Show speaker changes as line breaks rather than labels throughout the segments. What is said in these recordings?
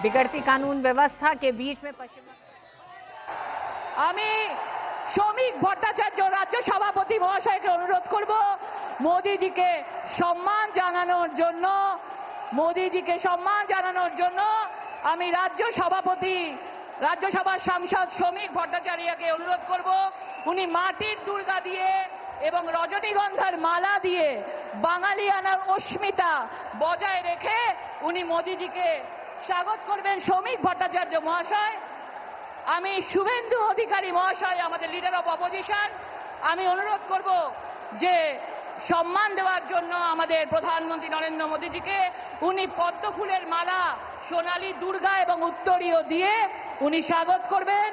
बिगड़ती कानून व्यवस्था के बीच में पश्चिम
আমি শ্রমিক ভট্টাচার্য রাজ্য সভাপতি মহাশয়কে অনুরোধ করব মোদিজিকে সম্মান জানানোর জন্য আমি রাজ্যসভার সাংসদ শ্রমিক ভট্টাচার্যকে অনুরোধ করব উনি মাটির দুর্গা দিয়ে এবং রজনীগন্ধার মালা দিয়ে বাঙালিয়ানার অস্মিতা বজায় রেখে উনি মোদিজিকে স্বাগত করবেন। শ্রমিক ভট্টাচার্য মহাশয়, আমি শুভেন্দু অধিকারী মহাশয়, আমাদের লিডার অফ অপোজিশন, আমি অনুরোধ করব যে সম্মান দেওয়ার জন্য আমাদের প্রধানমন্ত্রী নরেন্দ্র মোদীজিকে উনি পদ্ম ফুলের মালা, সোনালী দুর্গা এবং উত্তরীয় দিয়ে উনি স্বাগত করবেন।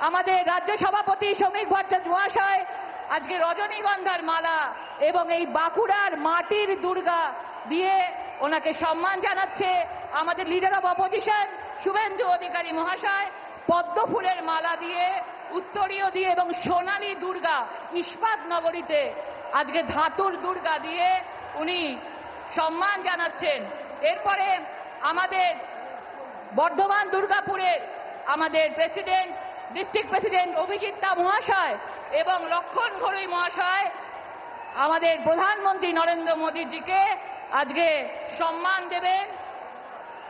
আমাদের রাজ্য সভাপতি শ্রমিক ভট্টাচার্য মহাশয় আজকে রজনীগন্ধার মালা এবং এই বাঁকুড়ার মাটির দুর্গা দিয়ে ওনাকে সম্মান জানাচ্ছে। আমাদের leader of opposition Suvendu Adhikari মহাশয় পদ্ম ফুলের মালা দিয়ে, উত্তরীয় দিয়ে এবং সোনালী দুর্গা ইস্পাত নগরীতে আজকে ধাতুর দুর্গা দিয়ে উনি সম্মান জানাচ্ছেন। এরপরে আমাদের বর্ধমান দুর্গাপুরের আমাদের ডিস্ট্রিক্ট প্রেসিডেন্ট অভিজিৎ দা মহাশয় এবং লক্ষণ ঘড়ুই মহাশয় আমাদের প্রধানমন্ত্রী নরেন্দ্র মোদীজিকে আজকে সম্মান দেবেন।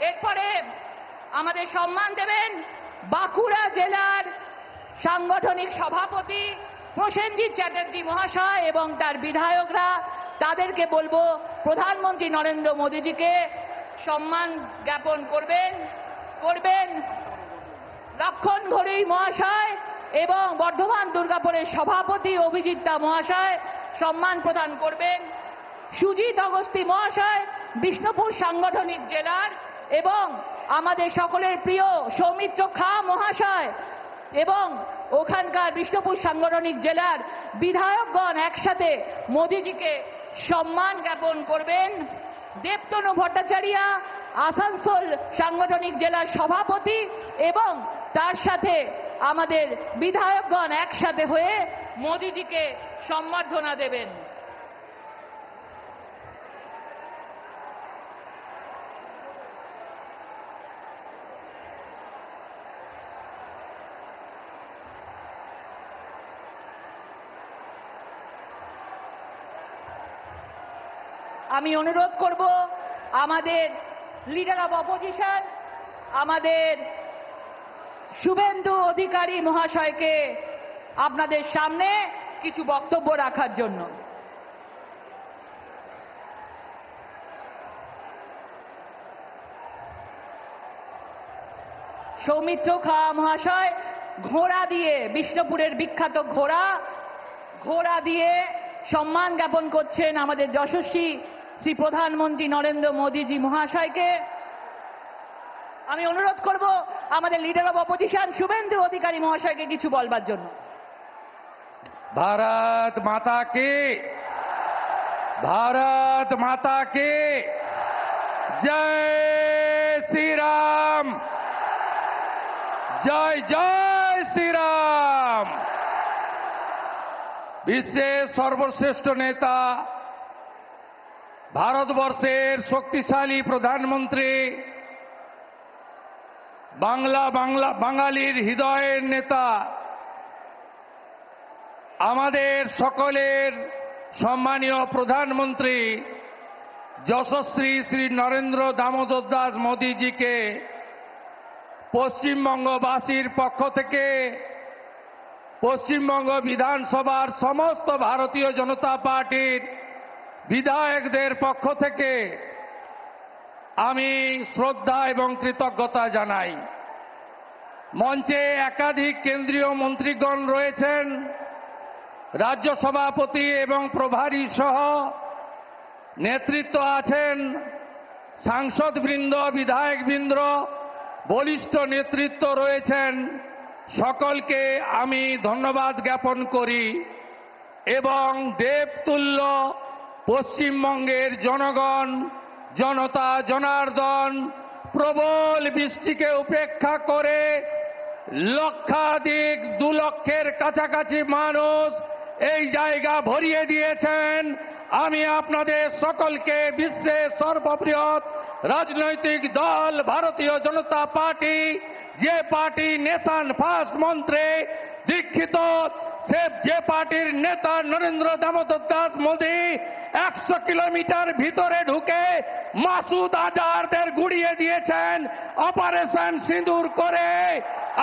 এরপরে আমাদের সম্মান দেবেন বাঁকুড়া জেলার সাংগঠনিক সভাপতি প্রসেনজিৎ চ্যাটার্জি মহাশয় এবং তার বিধায়করা। তাদেরকে বলবো প্রধানমন্ত্রী নরেন্দ্র মোদীজিকে সম্মান জ্ঞাপন করবেন। লক্ষণ ঘড়ুই মহাশয় এবং বর্ধমান দুর্গাপুরের সভাপতি অভিজিৎ দা মহাশয় সম্মান প্রদান করবেন। সুজিত অগস্তি মহাশয় বিষ্ণুপুর সাংগঠনিক জেলার এবং আমাদের সকলের প্রিয় সৌমিত্র খা মহাশয় এবং ওখানকার বিষ্ণুপুর সাংগঠনিক জেলার বিধায়কগণ একসাথে মোদীজিকে সম্মান জ্ঞাপন করবেন। দেবতনু ভট্টাচার্য আসানসোল সাংগঠনিক জেলার সভাপতি এবং তার সাথে আমাদের বিধায়কগণ একসাথে হয়ে মোদীজিকে সম্বর্ধনা দেবেন। আমি অনুরোধ করব আমাদের লিডার অফ অপোজিশন আমাদের শুভেন্দু অধিকারী মহাশয়কে আপনাদের সামনে কিছু বক্তব্য রাখার জন্য। সৌমিত্র খা মহাশয় ঘোড়া দিয়ে, বিষ্ণুপুরের বিখ্যাত ঘোড়া দিয়ে সম্মান জ্ঞাপন করছেন আমাদের যশস্বী শ্রী প্রধানমন্ত্রী নরেন্দ্র মোদীজি মহাশয়কে। আমি অনুরোধ করব আমাদের leader of opposition Suvendu Adhikari মহাশয়কে কিছু বলবার জন্য।
भारत माता की जय श्री राम, जय जय श्री राम। বিশ্বের সর্বশ্রেষ্ঠ নেতা, ভারতবর্ষের শক্তিশালী প্রধানমন্ত্রী, বাঙালির হৃদয়ের নেতা, আমাদের সকলের সম্মানীয় প্রধানমন্ত্রী যশস্বী শ্রী নরেন্দ্র দামোদর দাস মোদীজিকে পশ্চিমবঙ্গবাসীর পক্ষ থেকে, পশ্চিমবঙ্গ বিধানসভার সমস্ত ভারতীয় জনতা পার্টির বিধায়কদের পক্ষ থেকে আমি শ্রদ্ধা এবং কৃতজ্ঞতা জানাই। মঞ্চে একাধিক কেন্দ্রীয় মন্ত্রীগণ রয়েছেন, রাজ্য সভাপতি এবং প্রভারী সহ নেতৃত্ব আছেন, সাংসদবৃন্দ, বিধায়কবৃন্দ, বলিষ্ঠ নেতৃত্ব রয়েছেন। সকলকে আমি ধন্যবাদ জ্ঞাপন করি এবং দেবতুল্য পশ্চিমবঙ্গের জনগণ, জনতা জনার্দন প্রবল বৃষ্টিকে উপেক্ষা করে লক্ষাধিক 2 লক্ষের কাছাকাছি মানুষ এই জায়গা ভরিয়ে দিয়েছেন। আমি আপনাদের সকলকে বিশ্বের সর্ববৃহৎ রাজনৈতিক দল ভারতীয় জনতা পার্টি, যে পার্টি নেশন ফার্স্ট মন্ত্রে দীক্ষিত, যে পার্টির নেতা নরেন্দ্র দামোদর দাস মোদী 100 কিলোমিটার ভিতরে ঢুকে মাসুদ আজহারদের গুড়িয়ে দিয়েছেন অপারেশন সিঁদুর করে,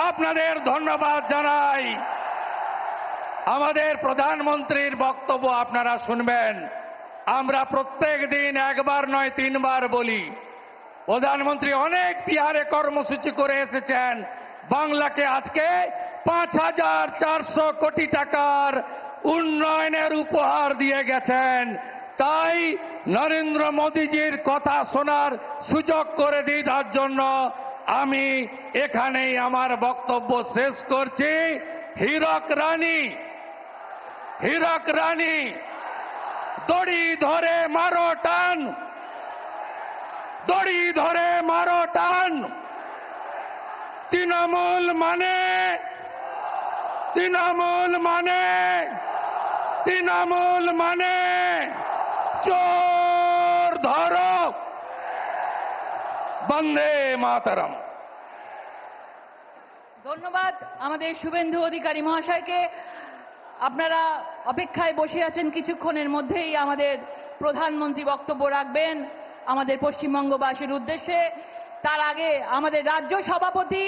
আপনাদের ধন্যবাদ জানাই। আমাদের প্রধানমন্ত্রীর বক্তব্য আপনারা শুনবেন। আমরা প্রত্যেক দিন একবার নয় 3 বার বলি, প্রধানমন্ত্রী অনেক বিহারে কর্মসূচি করে এসেছেন, বাংলাকে আজকে 5400 কোটি টাকার উন্নয়নের উপহার দিয়ে গেছেন। তাই নরেন্দ্র মোদীজির কথা শোনার সুযোগ করে দিই, তার জন্য আমি এখানেই আমার বক্তব্য শেষ করছি। হীরক রানী দড়ি ধরে মারো টান, দড়ি ধরে মারো টান। তৃণমূল মানে চোর ধরো। বন্দে মাতরম।
ধন্যবাদ আমাদের শুভেন্দু অধিকারী মহাশয়কে। আপনারা অপেক্ষায় বসে আছেন, কিছুক্ষণের মধ্যেই আমাদের প্রধানমন্ত্রী বক্তব্য রাখবেন আমাদের পশ্চিমবঙ্গবাসীর উদ্দেশ্যে। তার আগে আমাদের রাজ্য সভাপতি,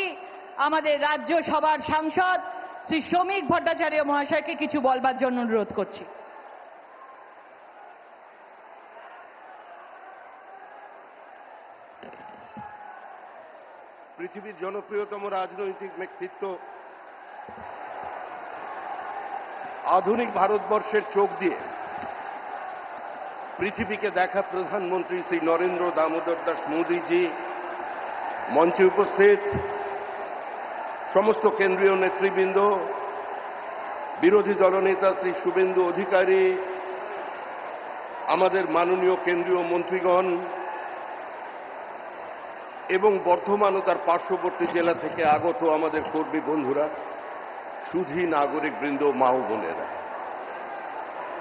আমাদের রাজ্যসভার সাংসদ শ্রী শ্রমিক ভট্টাচার্য মহাশয়কে কিছু বলবার জন্য অনুরোধ করছি।
পৃথিবীর জনপ্রিয়তম রাজনৈতিক ব্যক্তিত্ব, আধুনিক ভারতবর্ষের চোখ দিয়ে পৃথিবীকে দেখা প্রধানমন্ত্রী শ্রী নরেন্দ্র দামোদর দাস মোদীজি, মঞ্চে উপস্থিত সমস্ত কেন্দ্রীয় নেতৃবৃন্দ, বিরোধী দলনেতা শ্রী শুভেন্দু অধিকারী, আমাদের মাননীয় কেন্দ্রীয় মন্ত্রীগণ এবং বর্ধমান ও তার পার্শ্ববর্তী জেলা থেকে আগত আমাদের কর্মী বন্ধুরা, সুধী নাগরিকবৃন্দ, মা ও বোনেরা,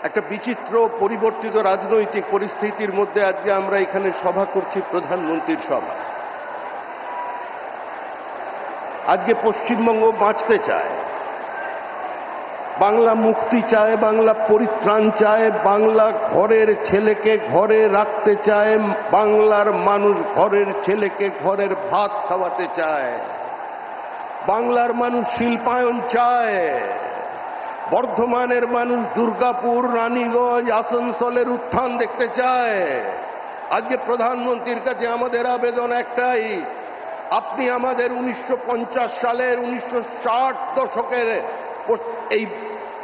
একটা বিচিত্র পরিবর্তিত রাজনৈতিক পরিস্থিতির মধ্যে আজকে আমরা এখানে সভা করছি, প্রধানমন্ত্রীর সভা। আজকে পশ্চিমবঙ্গ বাঁচতে চায়, বাংলা মুক্তি চায়, বাংলা পরিত্রাণ চায়, বাংলা ঘরের ছেলেকে ঘরে রাখতে চায়, বাংলার মানুষ ঘরের ছেলেকে ঘরের ভাত খাওয়াতে চায়, বাংলার মানুষ শিল্পায়ন চায়, বর্ধমানের মানুষ দুর্গাপুর, রানীগঞ্জ, আসানসোলের উত্থান দেখতে চায়। আজকে প্রধানমন্ত্রীর কাছে আমাদের আবেদন একটাই, আপনি আমাদের 1950 সালের 1960 দশকের এই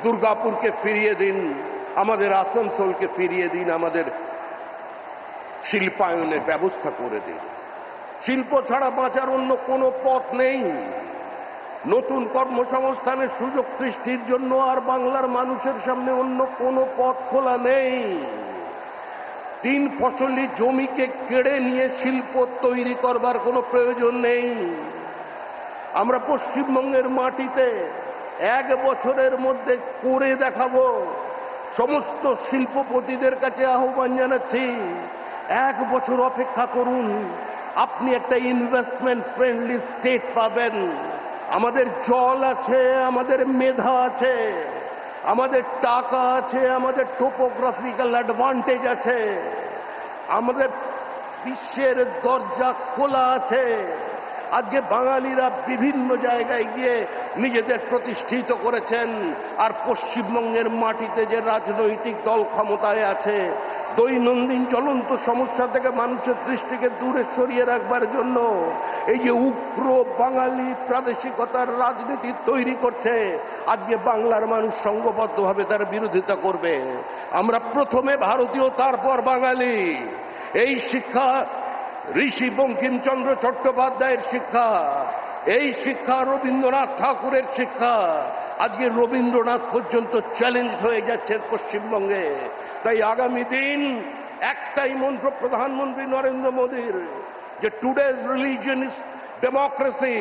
দুর্গাপুরকে ফিরিয়ে দিন, আমাদের আসানসোলকে ফিরিয়ে দিন, আমাদের শিল্পায়নের ব্যবস্থা করে দিন। শিল্প ছাড়া বাঁচার অন্য কোনো পথ নেই। নতুন কর্মসংস্থানের সুযোগ সৃষ্টির জন্য আর বাংলার মানুষের সামনে অন্য কোনো পথ খোলা নেই। 3 ফসলি জমিকে কেড়ে নিয়ে শিল্প তৈরি করবার কোনো প্রয়োজন নেই। আমরা পশ্চিমবঙ্গের মাটিতে 1 বছরের মধ্যে করে দেখাবো। সমস্ত শিল্পপতিদের কাছে আহ্বান জানাচ্ছি, 1 বছর অপেক্ষা করুন, আপনি একটা ইনভেস্টমেন্ট ফ্রেন্ডলি স্টেট পাবেন। আমাদের জল আছে, আমাদের মেধা আছে, আমাদের টাকা আছে, আমাদের টোপোগ্রাফিক্যাল অ্যাডভান্টেজ আছে, আমাদের বিশ্বের দরজা খোলা আছে। আজকে বাঙালিরা বিভিন্ন জায়গায় গিয়ে নিজেদের প্রতিষ্ঠিত করেছেন, আর পশ্চিমবঙ্গের মাটিতে যে রাজনৈতিক দল ক্ষমতায় আছে, দৈনন্দিন জ্বলন্ত সমস্যা থেকে মানুষের দৃষ্টিকে দূরে সরিয়ে রাখবার জন্য এই যে উগ্র বাঙালি প্রাদেশিকতার রাজনীতি তৈরি করছে, আজকে বাংলার মানুষ সংঘবদ্ধভাবে তার বিরোধিতা করবে। আমরা প্রথমে ভারতীয়, তারপর বাঙালি। এই শিক্ষা ঋষি বঙ্কিমচন্দ্র চট্টোপাধ্যায়ের শিক্ষা, এই শিক্ষা রবীন্দ্রনাথ ঠাকুরের শিক্ষা। আজকে রবীন্দ্রনাথ পর্যন্ত চ্যালেঞ্জ হয়ে যাচ্ছে পশ্চিমবঙ্গে। তাই আগামী দিন একটাই মন্ত্র প্রধানমন্ত্রী নরেন্দ্র মোদীর, যে today's religion is democracy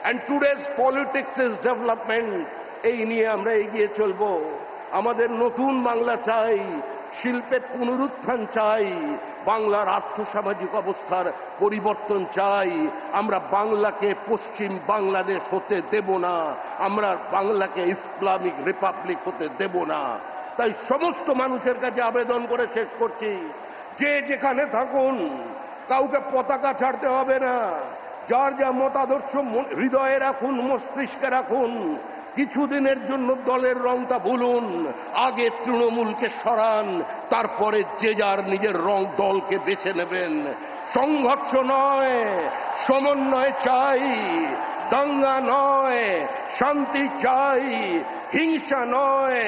and today's politics is development. এই নিয়ে আমরা এগিয়ে চলব। আমাদের নতুন বাংলা চাই, শিল্পের পুনরুত্থান চাই, বাংলার আর্থসামাজিক অবস্থার পরিবর্তন চাই। আমরা বাংলাকে পশ্চিম বাংলাদেশ হতে দেব না, আমরা বাংলাকে ইসলামিক রিপাবলিক হতে দেব না। তাই সমস্ত মানুষের কাছে আবেদন করে শেষ করছি, যে যেখানে থাকুন কাউকে পতাকা ছাড়তে হবে না। যার যা মতাদর্শ হৃদয়ে রাখুন, মস্তিষ্কে রাখুন। কিছুদিনের জন্য দলের রংটা ভুলুন, আগে তৃণমূলকে সরান, তারপরে যে যার নিজের রং দলকে বেছে নেবেন। সংঘর্ষ নয়, সমন্বয় চাই, দাঙ্গা নয়, শান্তি চাই, হিংসা নয়।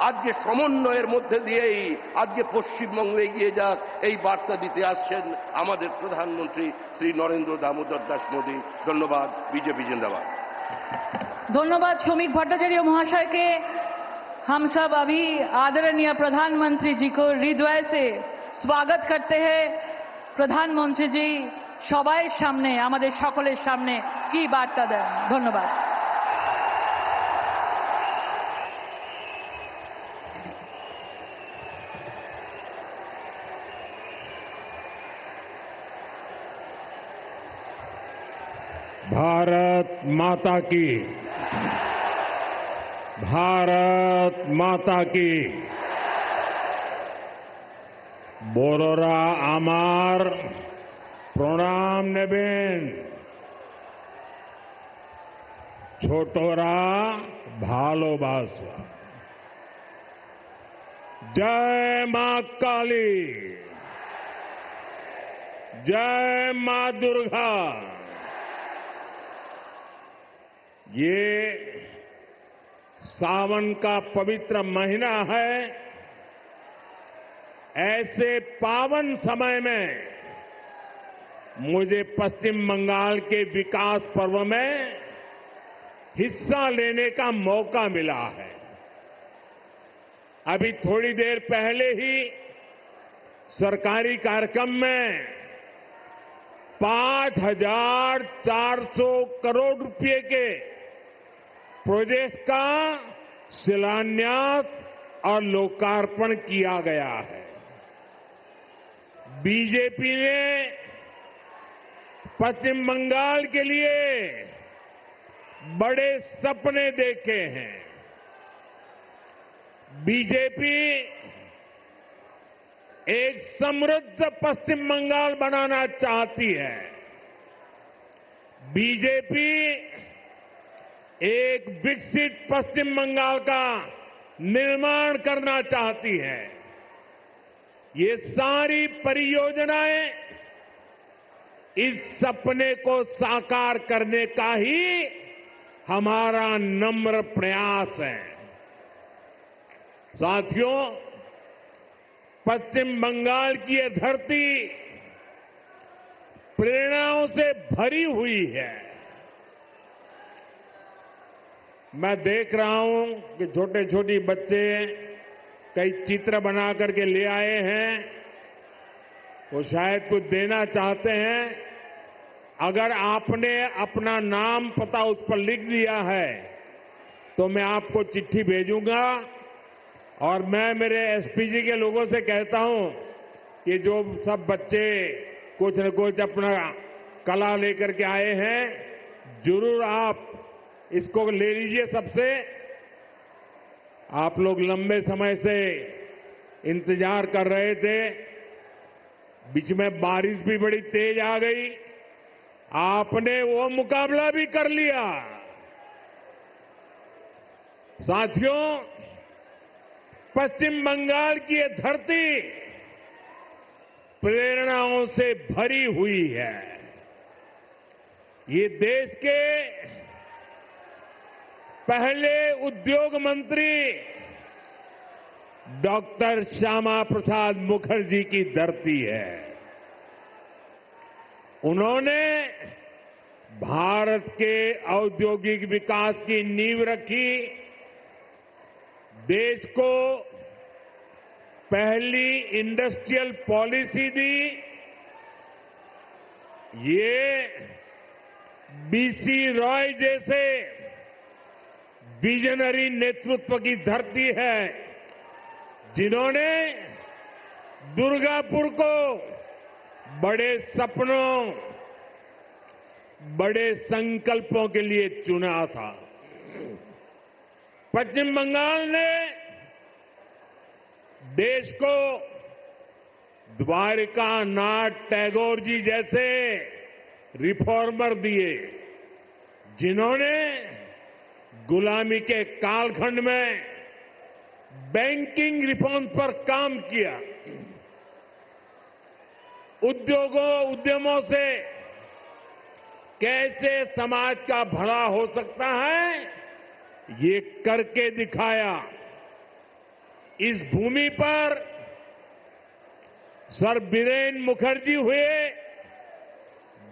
আজকে সমন্বয়ের মধ্যে দিয়েই আজকে পশ্চিমবঙ্গে এগিয়ে যাক, এই বার্তা দিতে আসছেন আমাদের প্রধানমন্ত্রী শ্রী নরেন্দ্র দামোদর দাস মোদী। ধন্যবাদ। বিজেপি जिंदाबाद।
धन्यवाद श्रमिक भट्टाचार्य महाशय के। हम सब अभी आदरणीय प्रधानमंत्री जी को हृदय से स्वागत करते हैं। प्रधानमंत्री जी সবাইয়ের সামনে, আমাদের সকলের সামনে কি বার্তা দেন? ধন্যবাদ।
भारत माता की, भारत माता की। বড়রা আমার প্রণাম নেবেন, ছোটরা ভালোবাসা। জয় মা কালী, जय मां दुर्गा। ये सावन का पवित्र महीना है। ऐसे पावन समय में मुझे पश्चिम बंगाल के विकास पर्व में हिस्सा लेने का मौका मिला है। अभी थोड़ी देर पहले ही सरकारी कार्यक्रम में 5,400 करोड़ रुपए के प्रोजेक्ट का शिलान्यास और लोकार्पण किया गया है। बीजेपी ने पश्चिम बंगाल के लिए बड़े सपने देखे हैं। बीजेपी एक समृद्ध पश्चिम बंगाल बनाना चाहती है। बीजेपी एक विकसित पश्चिम बंगाल का निर्माण करना चाहती है। ये सारी परियोजनाएं इस सपने को साकार करने का ही हमारा नम्र प्रयास है। साथियों, पश्चिम बंगाल की ये धरती प्रेरणाओं से भरी हुई है। मैं देख रहा हूं कि छोटे छोटे बच्चे कई चित्र बना करके ले आए हैं। वो शायद कुछ देना चाहते हैं। अगर आपने अपना नाम पता उस पर लिख दिया है तो मैं आपको चिट्ठी भेजूंगा। और मैं मेरे एसपीजी के लोगों से कहता हूं कि जो सब बच्चे कुछ न कुछ अपना कला लेकर के आए हैं, जरूर आप इसको ले लीजिए सबसे। आप लोग लंबे समय से इंतजार कर रहे थे। बीच में बारिश भी बड़ी तेज आ गई। आपने वो मुकाबला भी कर लिया। साथियों, पश्चिम बंगाल की ये धरती प्रेरणाओं से भरी हुई है। ये देश के पहले उद्योग मंत्री डॉक्टर श्यामा प्रसाद मुखर्जी की धरती है। उन्होंने भारत के औद्योगिक विकास की नींव रखी। देश को पहली इंडस्ट्रियल पॉलिसी दी। ये बीसी रॉय जैसे विजनरी नेतृत्व की धरती है, जिन्होंने दुर्गापुर को बड़े सपनों, बड़े संकल्पों के लिए चुना था। पश्चिम बंगाल ने देश को द्वारिका नाथ टैगोर जी जैसे रिफॉर्मर दिए, जिन्होंने गुलामी के कालखंड में बैंकिंग रिफॉर्म पर काम किया। उद्यमों से कैसे समाज का भला हो सकता है, ये करके दिखाया। इस भूमि पर सर बीरेन मुखर्जी हुए,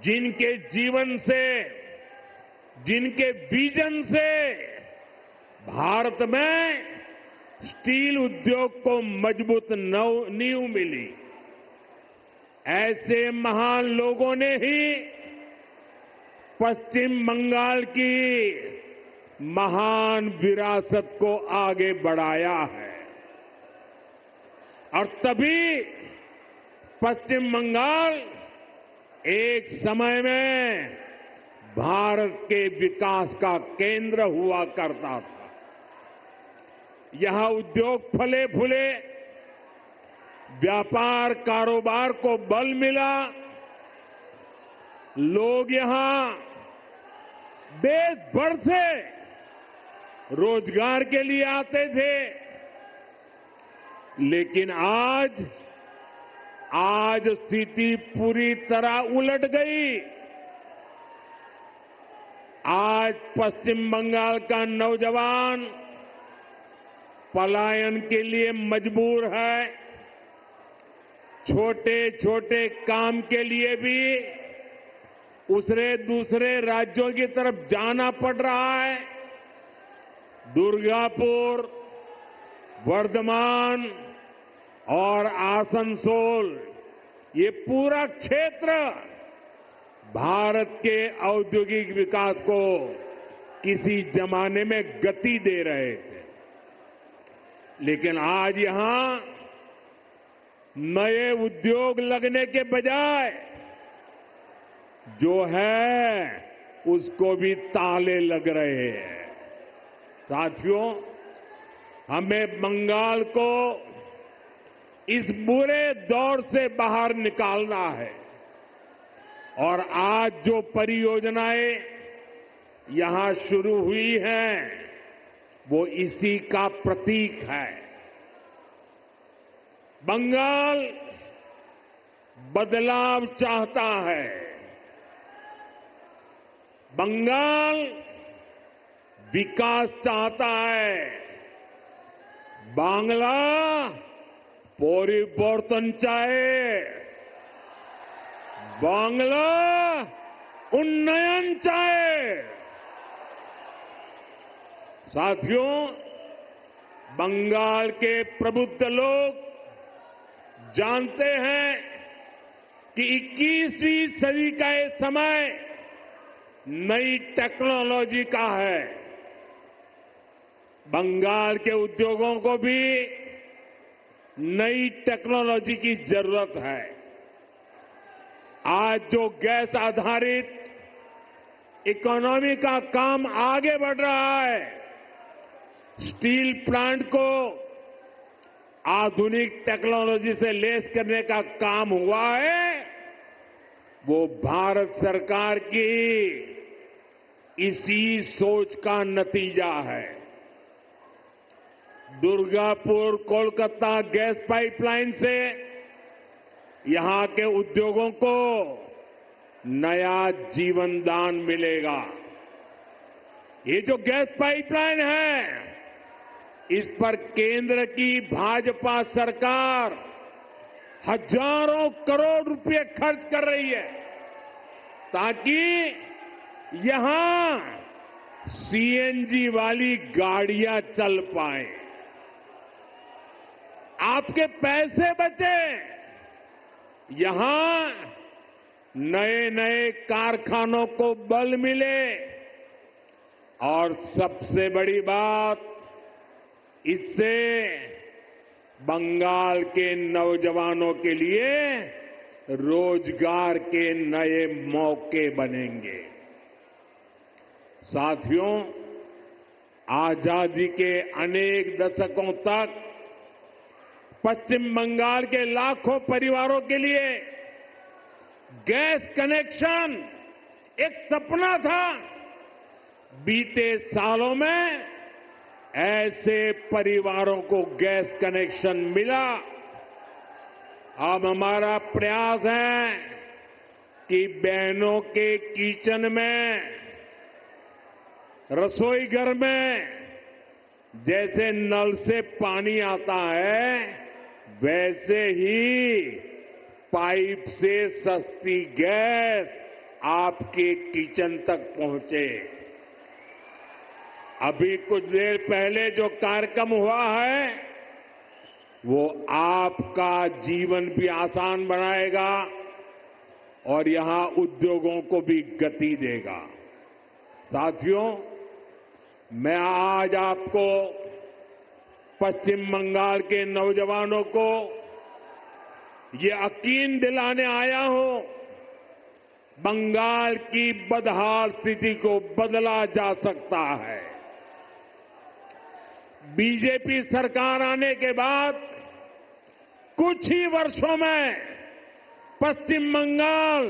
जिनके जीवन से, जिनके विजन से भारत में स्टील उद्योग को मजबूत नींव मिली। ऐसे महान लोगों ने ही पश्चिम बंगाल की महान विरासत को आगे बढ़ाया है। और तभी पश्चिम बंगाल एक समय में भारत के विकास का केंद्र हुआ करता था। यहां उद्योग फले फूले, व्यापार कारोबार को बल मिला, लोग यहां देश भर से रोजगार के लिए आते थे। लेकिन आज स्थिति पूरी तरह उलट गई। आज पश्चिम बंगाल का नौजवान पलायन के लिए मजबूर है। छोटे छोटे काम के लिए भी दूसरे राज्यों की तरफ जाना पड़ रहा है। दुर्गापुर, वर्धमान और आसनसोल, ये पूरा क्षेत्र भारत के औद्योगिक विकास को किसी जमाने में गति दे रहे थे। लेकिन आज यहां नए उद्योग लगने के बजाय जो है उसको भी ताले लग रहे हैं। साथियों, हमें बंगाल को इस बुरे दौर से बाहर निकालना है। और आज जो परियोजनाएं यहां शुरू हुई हैं, वो इसी का प्रतीक है। बंगाल बदलाव चाहता है। बंगाल विकास चाहता है। बांग्ला परिवर्तन चाहे, बांग्ला उन्नयन चाहे। साथियों, बंगाल के प्रबुद्ध लोग जानते हैं कि 21वीं सदी का ये समय नई टेक्नोलॉजी का है। बंगाल के उद्योगों को भी नई टेक्नोलॉजी की जरूरत है। आज जो गैस आधारित इकोनॉमी का काम आगे बढ़ रहा है, स्टील प्लांट को आधुनिक टेक्नोलॉजी से लैस करने का काम हुआ है, वो भारत सरकार की इसी सोच का नतीजा है। दुर्गापुर कोलकाता गैस पाइपलाइन से यहां के उद्योगों को नया जीवन दान मिलेगा। ये जो गैस पाइपलाइन है, इस पर केंद्र की भाजपा सरकार हजारों करोड़ रुपए खर्च कर रही है, ताकि यहां सीएनजी वाली गाड़ियां चल पाए, आपके पैसे बचे, यहां नए नए कारखानों को बल मिले। और सबसे बड़ी बात, इससे बंगाल के नौजवानों के लिए रोजगार के नए मौके बनेंगे। साथियों, आजादी के अनेक दशकों तक पश्चिम बंगाल के लाखों परिवारों के लिए गैस कनेक्शन एक सपना था। बीते सालों में ऐसे परिवारों को गैस कनेक्शन मिला। अब हमारा प्रयास है कि बहनों के किचन में, रसोई घर में जैसे नल से पानी आता है, वैसे ही पाइप से सस्ती गैस आपके किचन तक पहुंचे। अभी कुछ देर पहले जो कार्यक्रम हुआ है, वो आपका जीवन भी आसान बनाएगा और यहां उद्योगों को भी गति देगा। साथियों, मैं आज आपको पश्चिम बंगाल के नौजवानों को ये यकीन दिलाने आया हूं, बंगाल की बदहाल स्थिति को बदला जा सकता है। बीजेपी सरकार आने के बाद कुछ ही वर्षों में पश्चिम बंगाल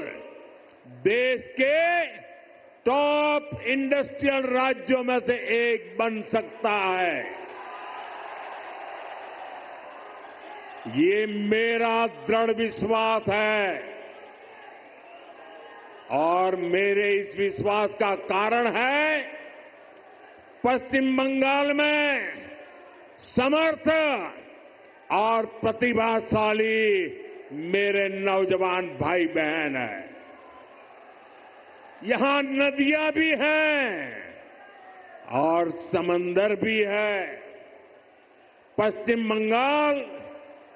देश के टॉप इंडस्ट्रियल राज्यों में से एक बन सकता है। ये मेरा दृढ़ विश्वास है और मेरे इस विश्वास का कारण है पश्चिम बंगाल में समर्थ और प्रतिभाशाली मेरे नौजवान भाई बहन हैं। यहां नदियां भी हैं और समंदर भी है। पश्चिम बंगाल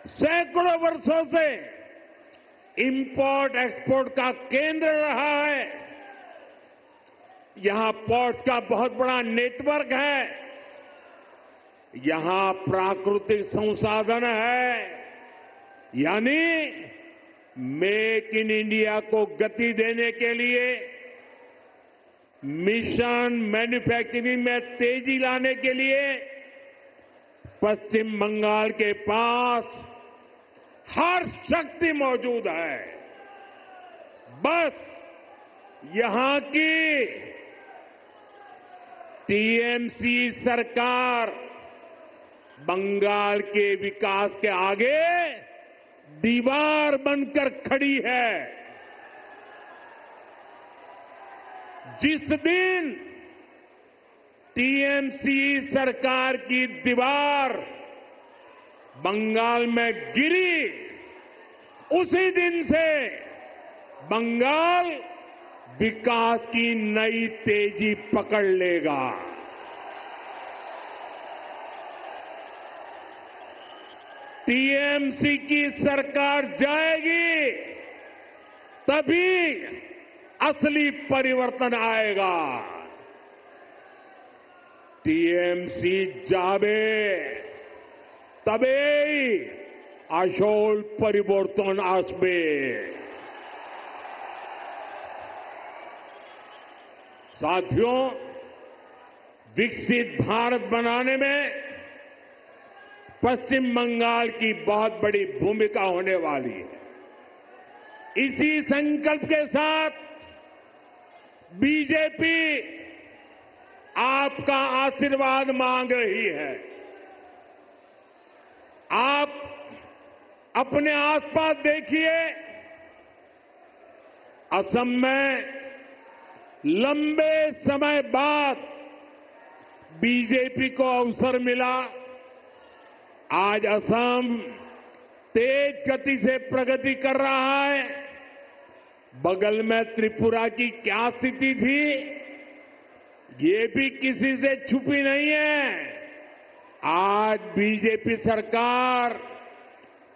सैकड़ों वर्षों से इंपोर्ट एक्सपोर्ट का केंद्र रहा है। यहां पोर्ट्स का बहुत बड़ा नेटवर्क है। यहां प्राकृतिक संसाधन है, यानी मेक इन इंडिया को गति देने के लिए, मिशन मैन्युफैक्चरिंग में तेजी लाने के लिए पश्चिम बंगाल के पास हर शक्ति मौजूद है। बस यहां की टीएमसी सरकार बंगाल के विकास के आगे दीवार बनकर खड़ी है। जिस दिन टीएमसी सरकार की दीवार बंगाल में गिरी, उसी दिन से बंगाल विकास की नई तेजी पकड़ लेगा। टीएमसी की सरकार जाएगी, तभी असली परिवर्तन आएगा। टीएमसी जावे तबेई আসল परिवर्तन আসবে। साथियों, विकसित भारत बनाने में पश्चिम बंगाल की बहुत बड़ी भूमिका होने वाली है। इसी संकल्प के साथ बीजेपी आपका आशीर्वाद मांग रही है। आप अपने आसपास देखिए, असम में लंबे समय बाद बीजेपी को अवसर मिला। आज असम तेज गति से प्रगति कर रहा है। बगल में त्रिपुरा की क्या स्थिति थी, ये भी किसी से छुपी नहीं है। आज बीजेपी सरकार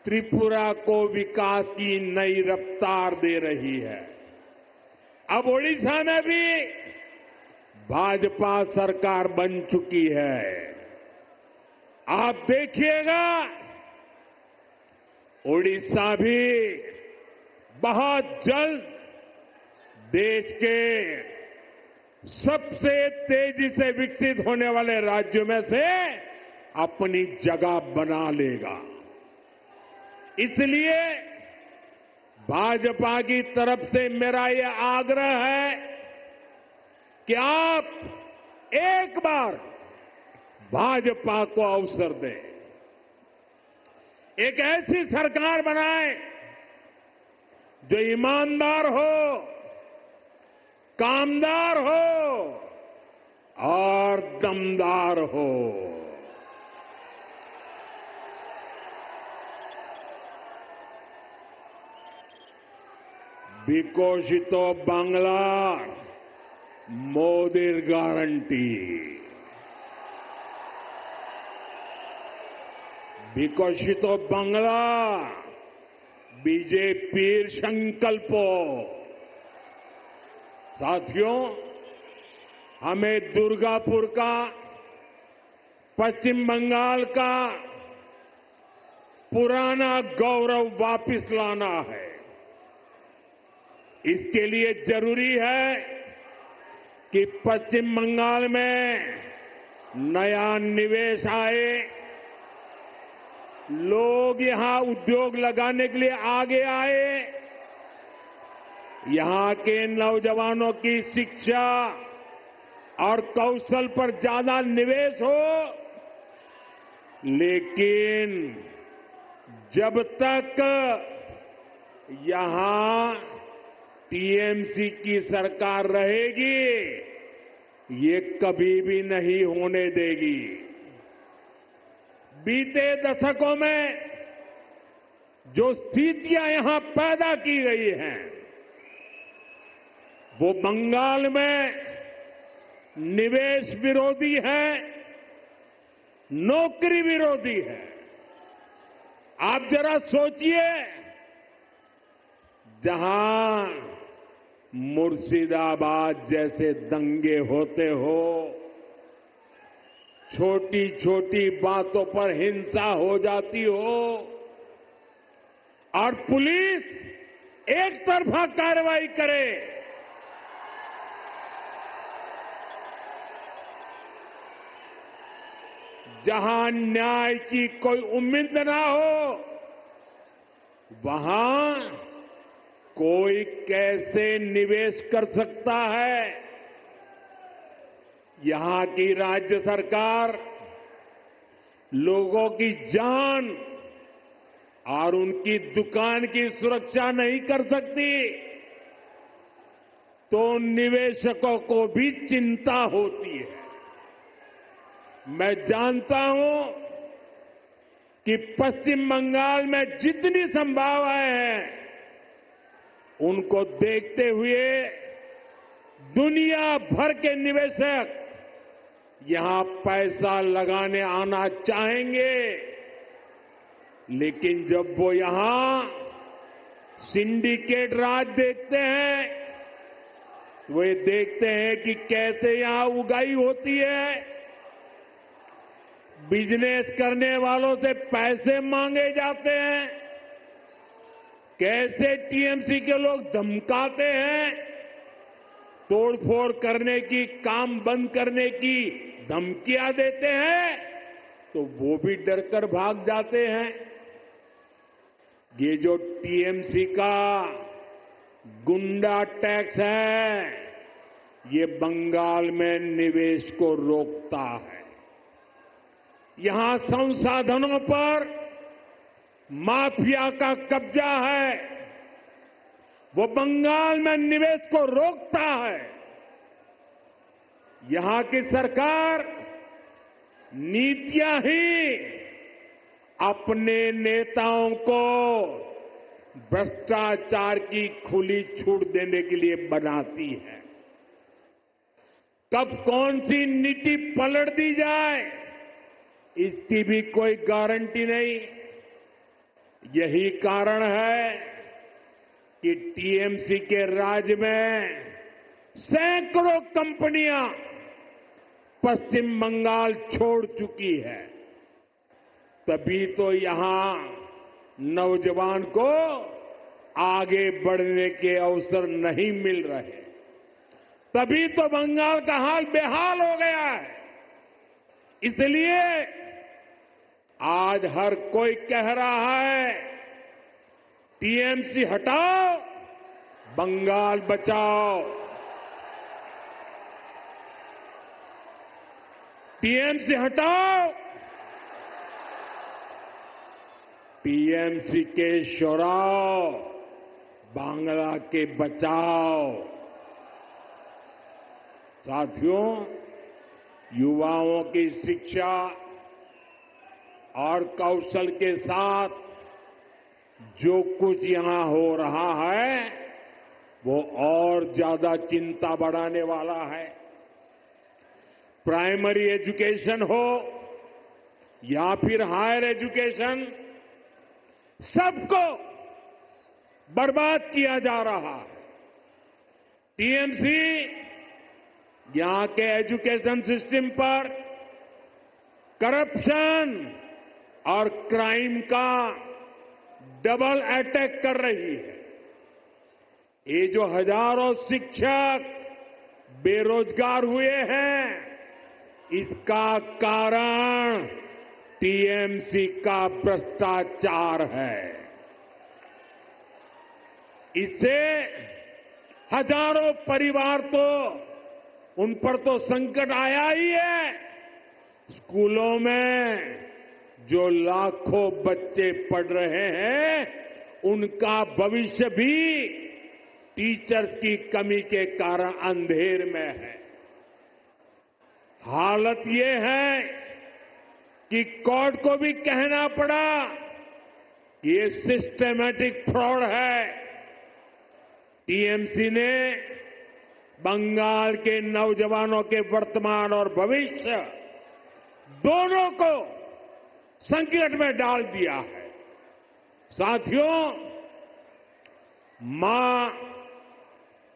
त्रिपुरा को विकास की नई रफ्तार दे रही है। अब ओडिशा में भी भाजपा सरकार बन चुकी है। आप देखिएगा उड़ीसा भी बहुत जल्द देश के सबसे तेजी से विकसित होने वाले राज्यों में से अपनी जगह बना लेगा। इसलिए भाजपा की तरफ से मेरा यह आग्रह है कि आप एक बार भाजपा को अवसर दें, एक ऐसी सरकार बनाएं जो ईमानदार हो, कामदार हो और दमदार हो। বিকশিত বাংলার মোদির গ্যারান্টি, বিকশিত বাংলা बीजेपी संकल्प। साथियों, हमें दुर्गापुर का, पश्चिम बंगाल का पुराना गौरव वापस लाना है। इसके लिए जरूरी है कि पश्चिम बंगाल में नया निवेश आए, लोग यहां उद्योग लगाने के लिए आगे आए, यहां के नौजवानों की शिक्षा और कौशल पर ज्यादा निवेश हो। लेकिन जब तक यहां टीएमसी की सरकार रहेगी, ये कभी भी नहीं होने देगी। बीते दशकों में जो स्थितियां यहां पैदा की गई हैं, वो बंगाल में निवेश विरोधी है, नौकरी विरोधी है। आप जरा सोचिए, जहां मुर्शिदाबाद जैसे दंगे होते हो, छोटी छोटी बातों पर हिंसा हो जाती हो और पुलिस एक तरफा कार्रवाई करे, जहां न्याय की कोई उम्मीद ना हो, वहां कोई कैसे निवेश कर सकता है? यहां की राज्य सरकार लोगों की जान और उनकी दुकान की सुरक्षा नहीं कर सकती, तो निवेशकों को भी चिंता होती है। मैं जानता हूं कि पश्चिम बंगाल में जितनी संभावनाएं हैं, उनको देखते हुए दुनिया भर के निवेशक यहां पैसा लगाने आना चाहेंगे। लेकिन जब वो यहां सिंडिकेट राज देखते हैं, तो वे देखते हैं कि कैसे यहां उगाही होती है, बिजनेस करने वालों से पैसे मांगे जाते हैं, कैसे टीएमसी के लोग धमकाते हैं, तोड़फोड़ करने की, काम बंद करने की धमकियां देते हैं, तो वो भी डरकर भाग जाते हैं। ये जो टीएमसी का गुंडा टैक्स है, ये बंगाल में निवेश को रोकता है। यहां संसाधनों पर माफिया का कब्जा है, वो बंगाल में निवेश को रोकता है। यहां की सरकार नीतियां ही अपने नेताओं को भ्रष्टाचार की खुली छूट देने के लिए बनाती है। कब कौन सी नीति पलट दी जाए, इसकी भी कोई गारंटी नहीं। यही कारण है कि टीएमसी के राज में सैकड़ों कंपनियां पश्चिम बंगाल छोड़ चुकी है। तभी तो यहां नौजवान को आगे बढ़ने के अवसर नहीं मिल रहे। तभी तो बंगाल का हाल बेहाल हो गया है। इसलिए आज हर कोई कह रहा है टीएमसी हटाओ, बंगाल बचाओ। टीएमसी हटाओ, टीएमसी के शोराओ, बांग्ला के बचाओ। साथियों, युवाओं की शिक्षा और कौशल के साथ जो कुछ यहां हो रहा है वो और ज्यादा चिंता बढ़ाने वाला है। प्राइमरी एजुकेशन हो या फिर हायर एजुकेशन, सबको बर्बाद किया जा रहा है। टीएमसी यहां के एजुकेशन सिस्टम पर करप्शन और क्राइम का डबल अटैक कर रही है। ये जो हजारों शिक्षक बेरोजगार हुए हैं, इसका कारण टीएमसी का भ्रष्टाचार है। इससे हजारों परिवार तो उन पर तो संकट आया ही है। स्कूलों में जो लाखों बच्चे पढ़ रहे हैं, उनका भविष्य भी टीचर्स की कमी के कारण अंधेर में है। हालत ये है कि कोर्ट को भी कहना पड़ा कि ये सिस्टमैटिक फ्रॉड है। टीएमसी ने बंगाल के नौजवानों के वर्तमान और भविष्य दोनों को संकट में डाल दिया है। साथियों,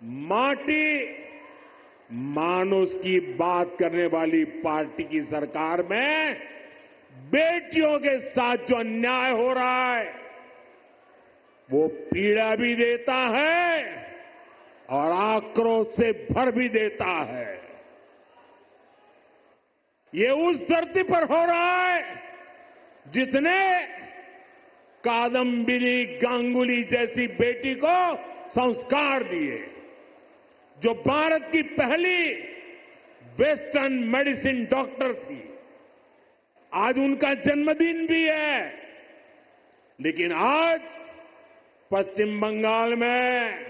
माटी मानुष की बात करने वाली पार्टी की सरकार में बेटियों के साथ जो अन्याय हो रहा है वो पीड़ा भी देता है और आक्रोश से भर भी देता है। ये उस धरती पर हो रहा है जिसने कादम्बिनी गांगुली जैसी बेटी को संस्कार दिए, जो भारत की पहली वेस्टर्न मेडिसिन डॉक्टर थी। आज उनका जन्मदिन भी है, लेकिन आज पश्चिम बंगाल में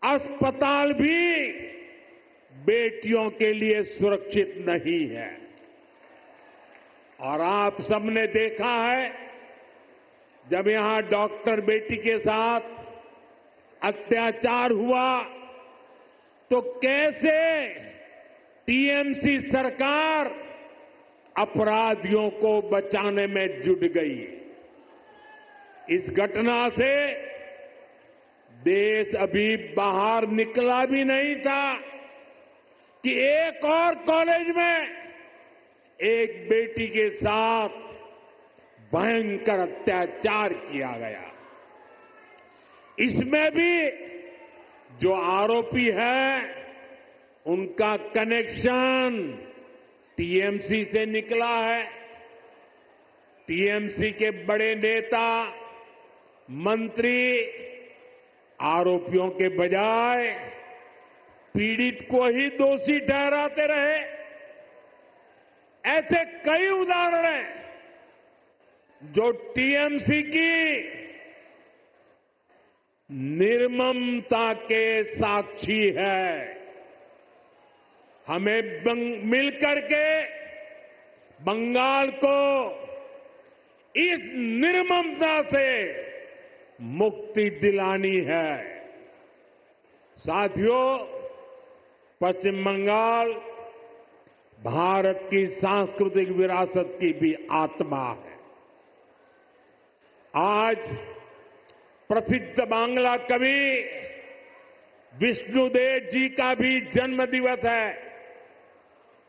अस्पताल भी बेटियों के लिए सुरक्षित नहीं है। और आप सबने देखा है, जब यहां डॉक्टर बेटी के साथ अत्याचार हुआ तो कैसे टीएमसी सरकार अपराधियों को बचाने में जुट गई। इस घटना से देश अभी बाहर निकला भी नहीं था कि एक और कॉलेज में एक बेटी के साथ भयंकर अत्याचार किया गया। इसमें भी जो आरोपी है उनका कनेक्शन टीएमसी से निकला है। टीएमसी के बड़े नेता, मंत्री आरोपियों के बजाय पीड़ित को ही दोषी ठहराते रहे। ऐसे कई उदाहरण हैं जो टीएमसी की निर्ममता के साक्षी है। हमें मिलकर के बंगाल को इस निर्ममता से मुक्ति दिलानी है। साथियों, पश्चिम बंगाल भारत की सांस्कृतिक विरासत की भी आत्मा है। आज प्रसिद्ध बांग्ला कवि विष्णुदेव जी का भी जन्म दिवस है।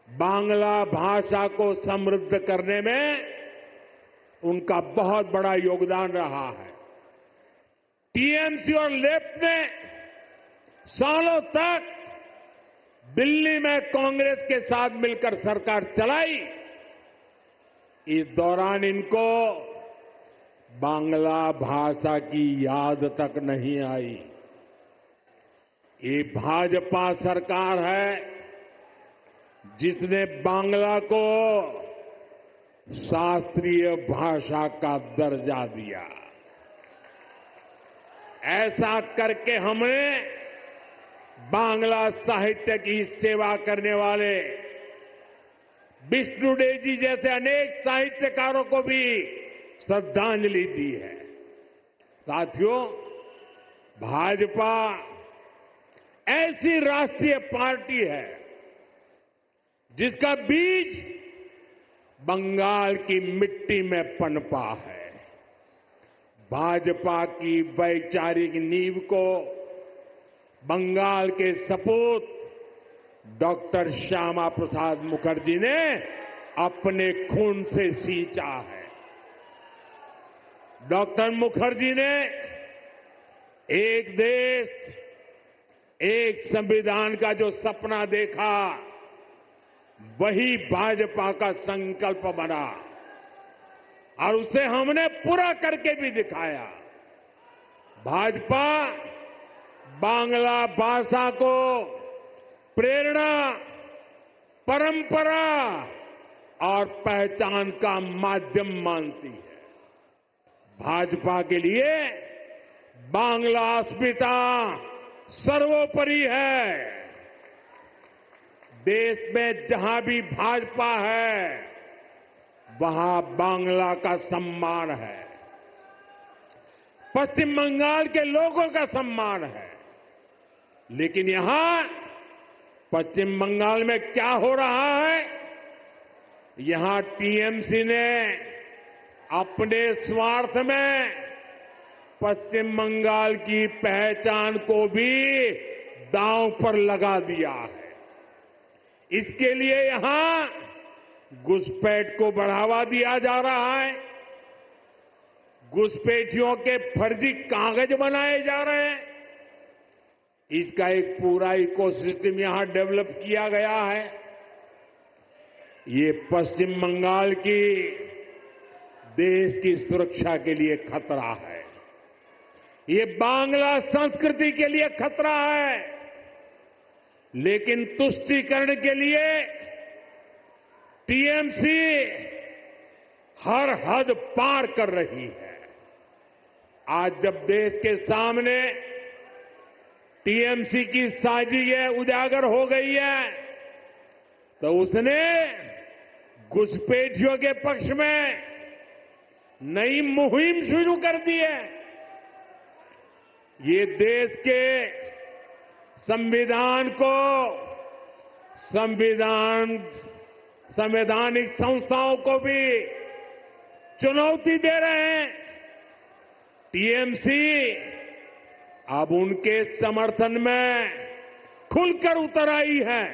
बांग्ला भाषा को समृद्ध करने में उनका बहुत बड़ा योगदान रहा है। टीएमसी और लेफ्ट ने सालों तक दिल्ली में कांग्रेस के साथ मिलकर सरकार चलाई। इस दौरान इनको बांग्ला भाषा की याद तक नहीं आई। ये भाजपा सरकार है जिसने बांग्ला को शास्त्रीय भाषा का दर्जा दिया। ऐसा करके हमने बांग्ला साहित्य की सेवा करने वाले विष्णु डे जी जैसे अनेक साहित्यकारों को भी श्रद्धांजलि दी है। साथियों, भाजपा ऐसी राष्ट्रीय पार्टी है जिसका बीज बंगाल की मिट्टी में पनपा है। भाजपा की वैचारिक नींव को बंगाल के सपूत डॉक्टर श्यामा प्रसाद मुखर्जी ने अपने खून से सींचा है। डॉक्टर मुखर्जी ने एक देश, एक संविधान का जो सपना देखा, वही भाजपा का संकल्प बना और उसे हमने पूरा करके भी दिखाया। भाजपा बांग्ला भाषा को प्रेरणा, परंपरा और पहचान का माध्यम मानती है। भाजपा के लिए बांग्ला अस्मिता सर्वोपरि है। देश में जहां भी भाजपा है, वहां बांग्ला का सम्मान है, पश्चिम बंगाल के लोगों का सम्मान है। लेकिन यहां पश्चिम बंगाल में क्या हो रहा है? यहां टीएमसी ने अपने स्वार्थ में पश्चिम बंगाल की पहचान को भी दांव पर लगा दिया है। इसके लिए यहां घुसपैठ को बढ़ावा दिया जा रहा है। घुसपैठियों के फर्जी कागज बनाए जा रहे हैं। इसका एक पूरा इकोसिस्टम यहां डेवलप किया गया है। ये पश्चिम बंगाल की देश की सुरक्षा के लिए खतरा है। ये बांग्ला संस्कृति के लिए खतरा है। लेकिन तुष्टीकरण के लिए टीएमसी हर हद पार कर रही है। आज जब देश के सामने टीएमसी की साजिश उजागर हो गई है, तो उसने घुसपैठियों के पक्ष में नई मुहिम शुरू कर दी है। ये देश के संविधान को, संवैधानिक संस्थाओं को भी चुनौती दे रहे हैं। टीएमसी अब उनके समर्थन में खुलकर उतर आई है।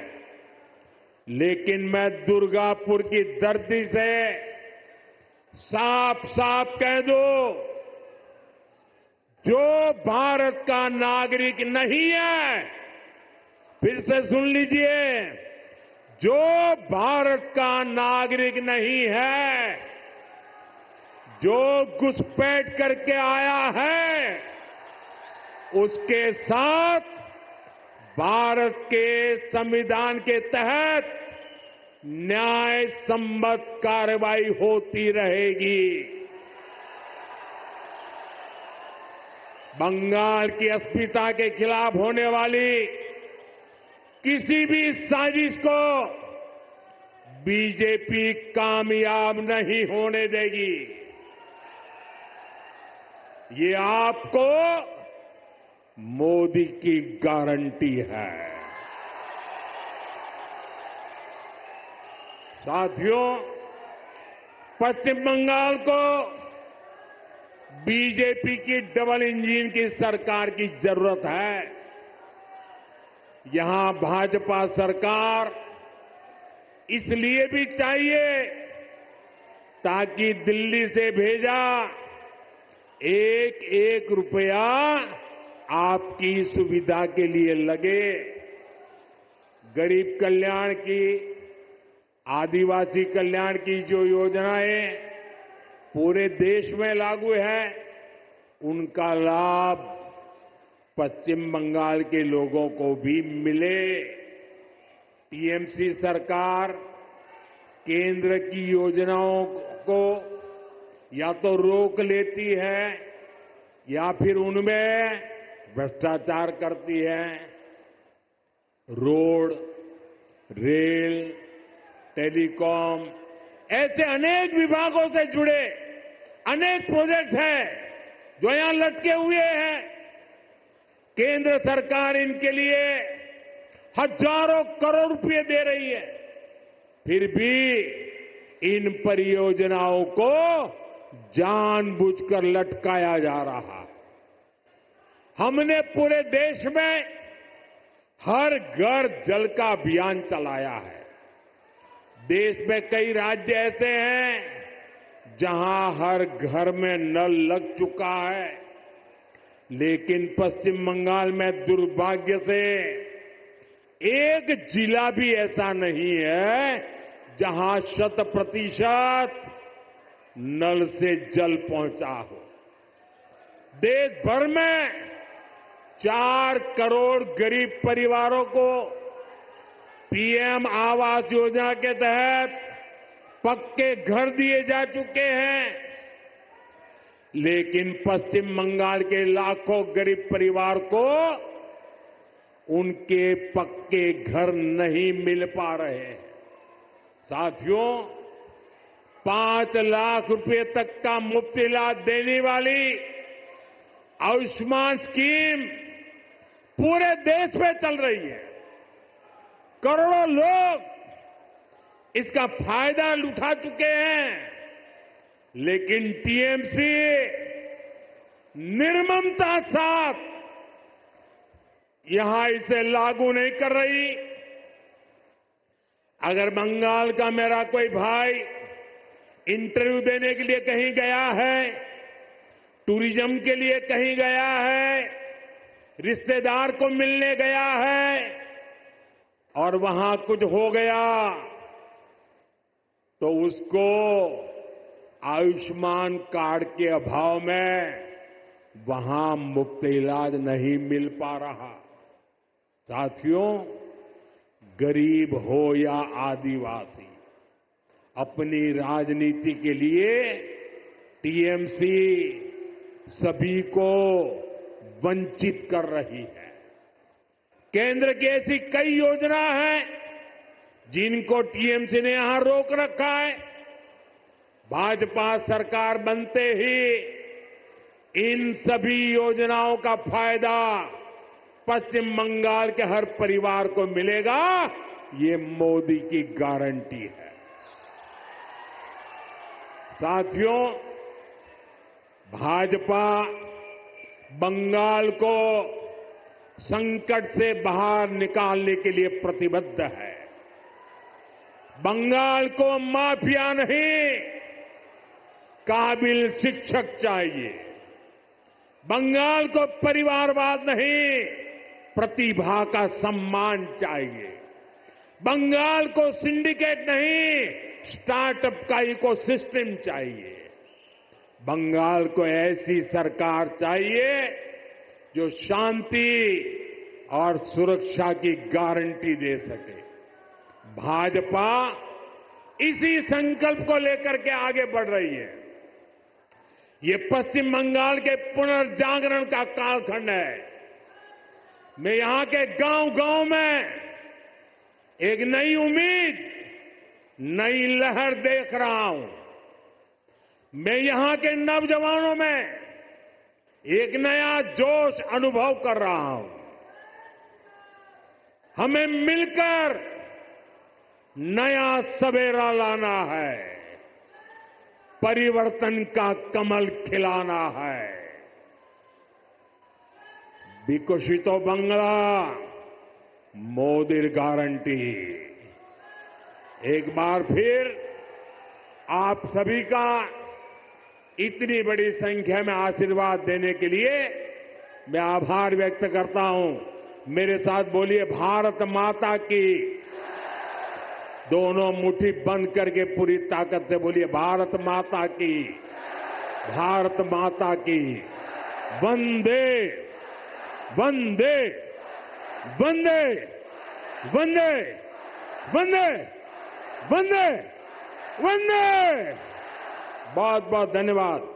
लेकिन मैं दुर्गापुर की धरती से साफ साफ कह दूं, जो भारत का नागरिक नहीं है, फिर से सुन लीजिए, जो भारत का नागरिक नहीं है, जो घुसपैठ करके आया है, उसके साथ भारत के संविधान के तहत न्याय सम्मत कार्रवाई होती रहेगी। बंगाल की अस्मिता के खिलाफ होने वाली किसी भी साजिश को बीजेपी कामयाब नहीं होने देगी। ये आपको मोदी की गारंटी है। साथियों, पश्चिम बंगाल को बीजेपी की डबल इंजन की सरकार की जरूरत है। यहां भाजपा सरकार इसलिए भी चाहिए ताकि दिल्ली से भेजा एक एक रुपया आपकी सुविधा के लिए लगे। गरीब कल्याण की, आदिवासी कल्याण की जो योजनाएं पूरे देश में लागू है, उनका लाभ पश्चिम बंगाल के लोगों को भी मिले। टीएमसी सरकार केंद्र की योजनाओं को या तो रोक लेती है या फिर उनमें भ्रष्टाचार करती है। रोड, रेल, टेलीकॉम ऐसे अनेक विभागों से जुड़े अनेक प्रोजेक्ट हैं जो यहां लटके हुए हैं। केंद्र सरकार इनके लिए हजारों करोड़ रुपए दे रही है, फिर भी इन परियोजनाओं को जानबूझकर लटकाया जा रहा है। हमने पूरे देश में हर घर जल का अभियान चलाया है। देश में कई राज्य ऐसे हैं जहां हर घर में नल लग चुका है, लेकिन पश्चिम बंगाल में दुर्भाग्य से एक जिला भी ऐसा नहीं है जहां 100% नल से जल पहुंचा हो। देश भर में 4 करोड़ गरीब परिवारों को पीएम आवास योजना के तहत पक्के घर दिए जा चुके हैं, लेकिन पश्चिम बंगाल के लाखों गरीब परिवार को उनके पक्के घर नहीं मिल पा रहे हैं। साथियों, 5 लाख रुपए तक का मुफ्त इलाज देने वाली आयुष्मान स्कीम पूरे देश में चल रही है। करोड़ों लोग इसका फायदा उठा चुके हैं, लेकिन टीएमसी निर्ममता साथ यहां इसे लागू नहीं कर रही। अगर बंगाल का मेरा कोई भाई इंटरव्यू देने के लिए कहीं गया है, टूरिज्म के लिए कहीं गया है, रिश्तेदार को मिलने गया है और वहां कुछ हो गया, तो उसको आयुष्मान कार्ड के अभाव में वहां मुफ्त इलाज नहीं मिल पा रहा। साथियों, गरीब हो या आदिवासी, अपनी राजनीति के लिए टीएमसी सभी को वंचित कर रही है। केंद्र की ऐसी कई योजना हैं जिनको टीएमसी ने यहां रोक रखा है। भाजपा सरकार बनते ही इन सभी योजनाओं का फायदा पश्चिम बंगाल के हर परिवार को मिलेगा, ये मोदी की गारंटी है। साथियों, भाजपा बंगाल को संकट से बाहर निकालने के लिए प्रतिबद्ध है। बंगाल को माफिया नहीं, काबिल शिक्षक चाहिए। बंगाल को परिवारवाद नहीं, प्रतिभा का सम्मान चाहिए। बंगाल को सिंडिकेट नहीं, स्टार्टअप का इकोसिस्टम चाहिए। बंगाल को ऐसी सरकार चाहिए जो शांति और सुरक्षा की गारंटी दे सके। भाजपा इसी संकल्प को लेकर के आगे बढ़ रही है। ये पश्चिम बंगाल के पुनर्जागरण का कालखंड है। मैं यहां के गांव-गांव में एक नई उम्मीद, नई लहर देख रहा हूं। मैं यहां के नौजवानों में एक नया जोश अनुभव कर रहा हूं। हमें मिलकर नया सवेरा लाना है, परिवर्तन का कमल खिलाना है। विकसित बंगला मोदी गारंटी। एक बार फिर आप सभी का इतनी बड़ी संख्या में आशीर्वाद देने के लिए मैं आभार व्यक्त करता हूं। मेरे साथ बोलिए भारत माता की। दोनों मुट्ठी बंद करके पूरी ताकत से बोलिए भारत माता की, भारत माता की। वंदे वंदे वंदे वंदे वंदे वंदे वंदे। बहुत बहुत धन्यवाद।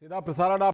सीधा प्रसारण आप